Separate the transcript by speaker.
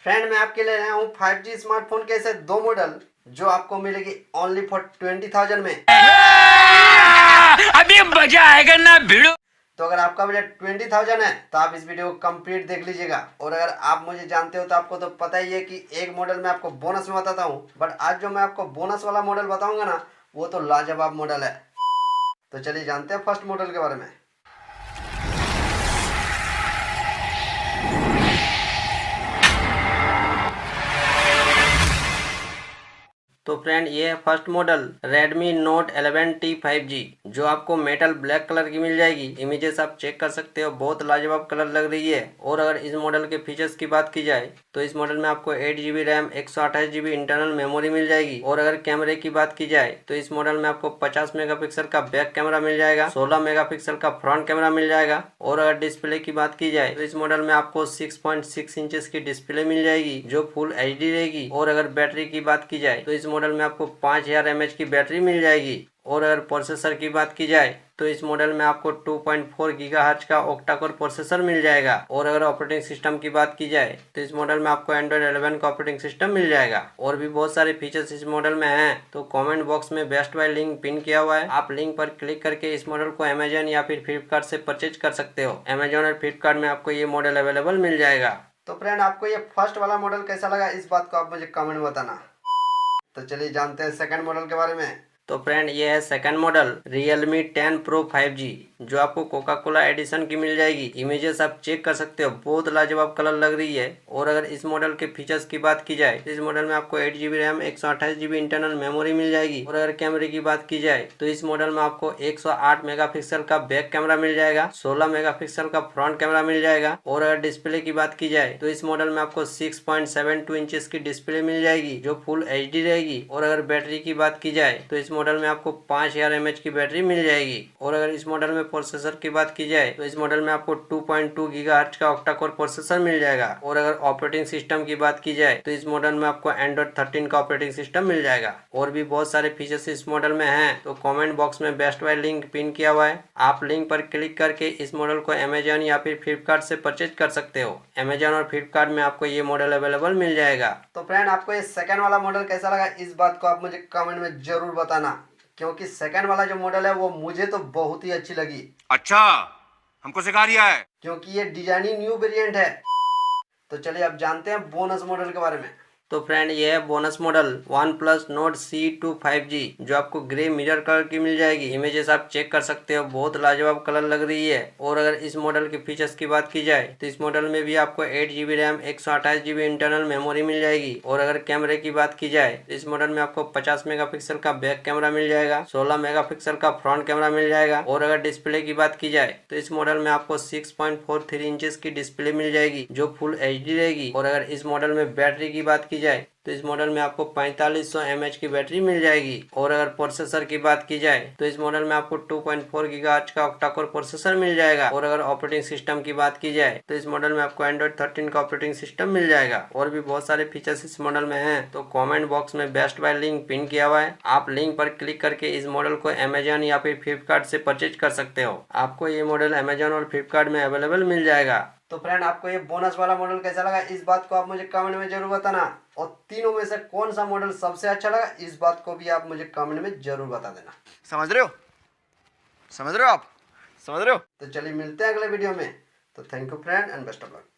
Speaker 1: Friend मैं आपके लिए लाया हूँ 5G स्मार्टफोन के ऐसे दो मॉडल जो आपको मिलेगी ओनली फॉर 20,000 में।
Speaker 2: अभी मजा आएगा ना भिड़ो।
Speaker 1: तो अगर आपका बजट 20,000 है तो आप इस वीडियो को कंप्लीट देख लीजिएगा। और अगर आप मुझे जानते हो तो आपको तो पता ही है कि एक मॉडल मैं आपको बोनस में बताता हूँ, बट आज जो मैं आपको बोनस वाला मॉडल बताऊंगा ना वो तो लाजवाब मॉडल है। तो चलिए जानते हैं फर्स्ट मॉडल के बारे में। तो फ्रेंड ये है first model Redmi Note 11T 5G जो आपको मेटल ब्लैक कलर की मिल जाएगी। इमेजेस आप चेक कर सकते हो, बहुत लाजवाब कलर लग रही है। और अगर इस मॉडल के फीचर्स की बात की जाए तो इस मॉडल में आपको 8GB RAM 128GB internal memory मिल जाएगी। और अगर कैमरे की बात की जाए तो इस मॉडल में आपको 50 मेगापिक्सल का बैक कैमरा मिल जाएगा, 16 मेगापिक्सल का फ्रंट कैमरा मिल जाएगा। और अगर डिस्प्ले की बात की जाए तो इस मॉडल में आपको 6.6 इंचेस की डिस्प्ले मिल जाएगी जो फुल HD रहेगी। और अगर बैटरी की बात की जाए तो इस मॉडल में आपको 5000 mAh की बैटरी मिल जाएगी। और अगर प्रोसेसर की बात की जाए तो इस मॉडल में आपको 2.4 गीगाहर्ट्ज का ऑक्टा कोर प्रोसेसर मिल जाएगा। और अगर ऑपरेटिंग सिस्टम की बात की जाए तो इस मॉडल में आपको Android 11 का ऑपरेटिंग सिस्टम मिल जाएगा। और भी बहुत सारे फीचर्स इस मॉडल में हैं, तो कमेंट बॉक्स में बेस्ट बाय लिंक पिन किया हुआ है, आप लिंक पर क्लिक करके इस मॉडल को अमेजन या फिर फ्लिपकार्ट से परचेज कर सकते हो। अमेजन और फ्लिपकार्ट में आपको ये मॉडल अवेलेबल मिल जाएगा। तो फ्रेंड आपको ये फर्स्ट वाला मॉडल कैसा लगा इस बात को आप मुझे कमेंट में बताना। तो चलिए जानते हैं सेकंड मॉडल के बारे में। तो फ्रेंड ये है second model Realme 10 Pro 5G जो आपको कोका कोला एडिशन की मिल जाएगी। इमेजेस आप चेक कर सकते हो, बहुत लाजवाब कलर लग रही है। और अगर इस मॉडल के फीचर्स की बात की जाए तो इस मॉडल में आपको 8GB RAM 128GB internal memory मिल जाएगी। और अगर कैमरे की बात की जाए तो इस मॉडल में आपको 108 मेगापिक्सल का बैक कैमरा मिल जाएगा, 16 मेगापिक्सल का फ्रंट कैमरा मिल जाएगा। और अगर डिस्प्ले की बात की जाए तो इस मॉडल में आपको 6.72 इंचेस की डिस्प्ले मिल जाएगी जो फुल HD रहेगी। और अगर बैटरी की बात की जाए तो इस मॉडल में आपको 5000 mAh की बैटरी मिल जाएगी। और अगर इस मॉडल में प्रोसेसर की बात की जाए तो इस मॉडल में आपको 2.2 गीगाहर्ट्ज का ऑक्टा कोर प्रोसेसर मिल जाएगा। और अगर ऑपरेटिंग सिस्टम की बात की जाए तो इस मॉडल में आपको Android 13 का ऑपरेटिंग सिस्टम मिल जाएगा। और भी बहुत सारे फीचर्स इस मॉडल में हैं, तो कमेंट बॉक्स में बेस्ट बाय लिंक पिन किया हुआ है, आप लिंक पर क्लिक करके इस मॉडल को अमेजन या फिर फ्लिपकार्ट से परचेज कर सकते हो। अमेजन और फ्लिपकार्ट में आपको ये मॉडल अवेलेबल मिल जाएगा। तो फ्रेंड आपको ये सेकंड वाला मॉडल कैसा लगा इस बात को आप मुझे कमेंट में जरूर बताना, क्योंकि सेकंड वाला जो मॉडल है वो मुझे तो बहुत ही अच्छी लगी।
Speaker 2: अच्छा, हमको सिखा रिया है
Speaker 1: क्योंकि ये डिजाइनिंग न्यू वेरिएंट है। तो चलिए अब जानते हैं बोनस मॉडल के बारे में। तो फ्रेंड ये है bonus model OnePlus Nord C2 5G जो आपको ग्रे मिरर कलर की मिल जाएगी। इमेजेस आप चेक कर सकते हो, बहुत लाजवाब कलर लग रही है। और अगर इस मॉडल के फीचर्स की बात की जाए तो इस मॉडल में भी आपको 8GB RAM 128GB internal memory मिल जाएगी। और अगर कैमरे की बात की जाए तो इस मॉडल में आपको 50 मेगापिक्सल का बैक कैमरा मिल जाएगा, 16 मेगापिक्सल का फ्रंट कैमरा मिल जाएगा। और अगर डिस्प्ले की बात की जाए तो इस मॉडल में आपको 6.43 इंचेस की डिस्प्ले मिल जाएगी जो फुल HD रहेगी। और अगर इस मॉडल में बैटरी की बात की जाए तो इस मॉडल में आपको 4500 mAh की बैटरी मिल जाएगी। और अगर प्रोसेसर की बात की जाए तो इस मॉडल में आपको 2.4 गीगाहर्ट्ज का ऑक्टा कोर प्रोसेसर मिल जाएगा। और अगर ऑपरेटिंग सिस्टम की बात की जाए तो इस मॉडल में आपको Android 13 का ऑपरेटिंग सिस्टम मिल जाएगा। और भी बहुत सारे फीचर्स इस मॉडल में हैं, तो कमेंट बॉक्स में बेस्ट बाय लिंक पिन किया हुआ है, आप लिंक पर क्लिक करके इस मॉडल को अमेजन या फिर फ्लिपकार्ट से परचेज कर सकते हो। आपको ये मॉडल अमेजन और फ्लिपकार्ट में अवेलेबल मिल जाएगा। तो फ्रेंड आपको ये बोनस वाला मॉडल कैसा लगा इस बात को आप मुझे कमेंट में जरूर बताना। और तीनों में से कौन सा मॉडल सबसे अच्छा लगा इस बात को भी आप मुझे कमेंट में जरूर बता देना।
Speaker 2: समझ रहे हो? समझ रहे हो आप? समझ रहे हो?
Speaker 1: तो चलिए मिलते हैं अगले वीडियो में। तो thank you friend and best of luck.